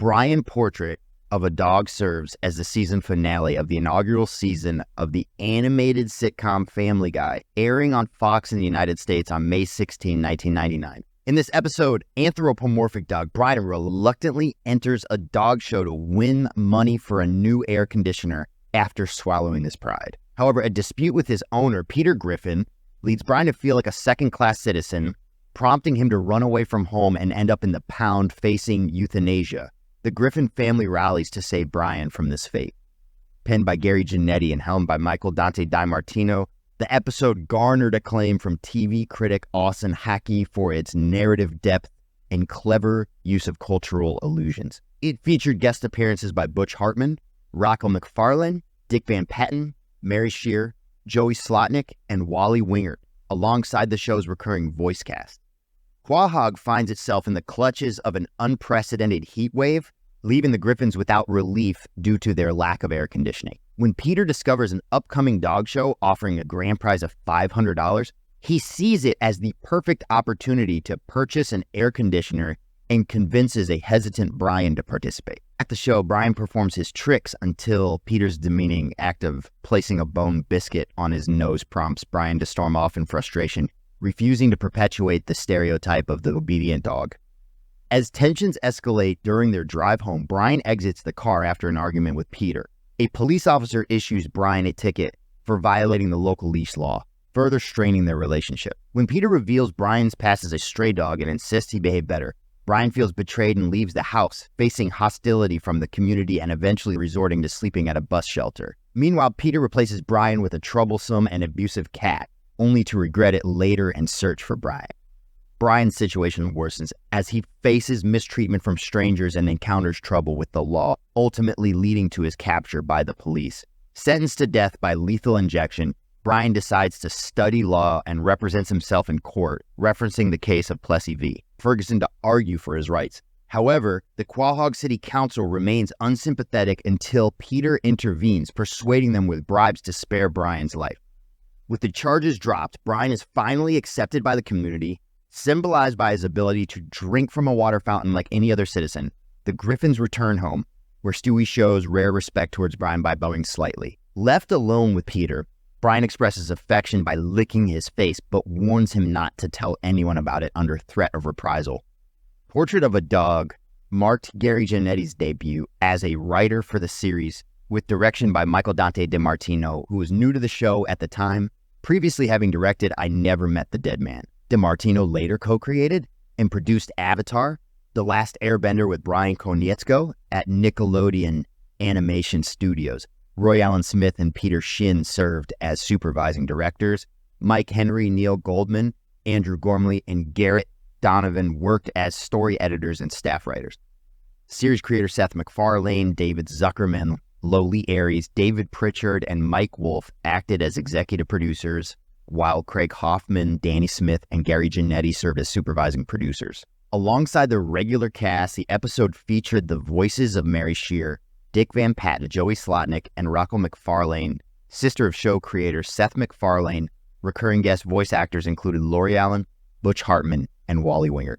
Brian Portrait of a Dog serves as the season finale of the inaugural season of the animated sitcom Family Guy, airing on Fox in the United States on May 16, 1999. In this episode, anthropomorphic dog Brian reluctantly enters a dog show to win money for a new air conditioner after swallowing his pride. However, a dispute with his owner, Peter Griffin, leads Brian to feel like a second-class citizen, prompting him to run away from home and end up in the pound facing euthanasia. The Griffin family rallies to save Brian from this fate. Penned by Gary Janetti and helmed by Michael Dante DiMartino, the episode garnered acclaim from TV critic Austin Hackey for its narrative depth and clever use of cultural allusions. It featured guest appearances by Butch Hartman, Rocco McFarlane, Dick Van Patten, Mary Scheer, Joey Slotnick, and Wally Wingert, alongside the show's recurring voice cast. Quahog finds itself in the clutches of an unprecedented heat wave, leaving the Griffins without relief due to their lack of air conditioning. When Peter discovers an upcoming dog show offering a grand prize of $500, he sees it as the perfect opportunity to purchase an air conditioner and convinces a hesitant Brian to participate. At the show, Brian performs his tricks until Peter's demeaning act of placing a bone biscuit on his nose prompts Brian to storm off in frustration, refusing to perpetuate the stereotype of the obedient dog. As tensions escalate during their drive home, Brian exits the car after an argument with Peter. A police officer issues Brian a ticket for violating the local leash law, further straining their relationship. When Peter reveals Brian's past as a stray dog and insists he behave better, Brian feels betrayed and leaves the house, facing hostility from the community and eventually resorting to sleeping at a bus shelter. Meanwhile, Peter replaces Brian with a troublesome and abusive cat, only to regret it later and search for Brian. Brian's situation worsens as he faces mistreatment from strangers and encounters trouble with the law, ultimately leading to his capture by the police. Sentenced to death by lethal injection, Brian decides to study law and represents himself in court, referencing the case of Plessy v. Ferguson to argue for his rights. However, the Quahog City Council remains unsympathetic until Peter intervenes, persuading them with bribes to spare Brian's life. With the charges dropped, Brian is finally accepted by the community, symbolized by his ability to drink from a water fountain like any other citizen. The Griffins return home, where Stewie shows rare respect towards Brian by bowing slightly. Left alone with Peter, Brian expresses affection by licking his face, but warns him not to tell anyone about it under threat of reprisal. Portrait of a Dog marked Gary Janetti's debut as a writer for the series, with direction by Michael Dante DiMartino, who was new to the show at the time, previously having directed I Never Met the Dead Man. DiMartino later co-created and produced Avatar, The Last Airbender with Brian Konietzko at Nickelodeon Animation Studios. Roy Allen Smith and Peter Shin served as supervising directors. Mike Henry, Neil Goldman, Andrew Gormley, and Garrett Donovan worked as story editors and staff writers. Series creator Seth MacFarlane, David Zuckerman, Lowly Aries, David Pritchard, and Mike Wolf acted as executive producers, while Craig Hoffman, Danny Smith, and Gary Janetti served as supervising producers. Alongside the regular cast, the episode featured the voices of Mary Scheer, Dick Van Patten, Joey Slotnick, and Rocco McFarlane, sister of show creator Seth MacFarlane. Recurring guest voice actors included Lori Allen, Butch Hartman, and Wally Wingert.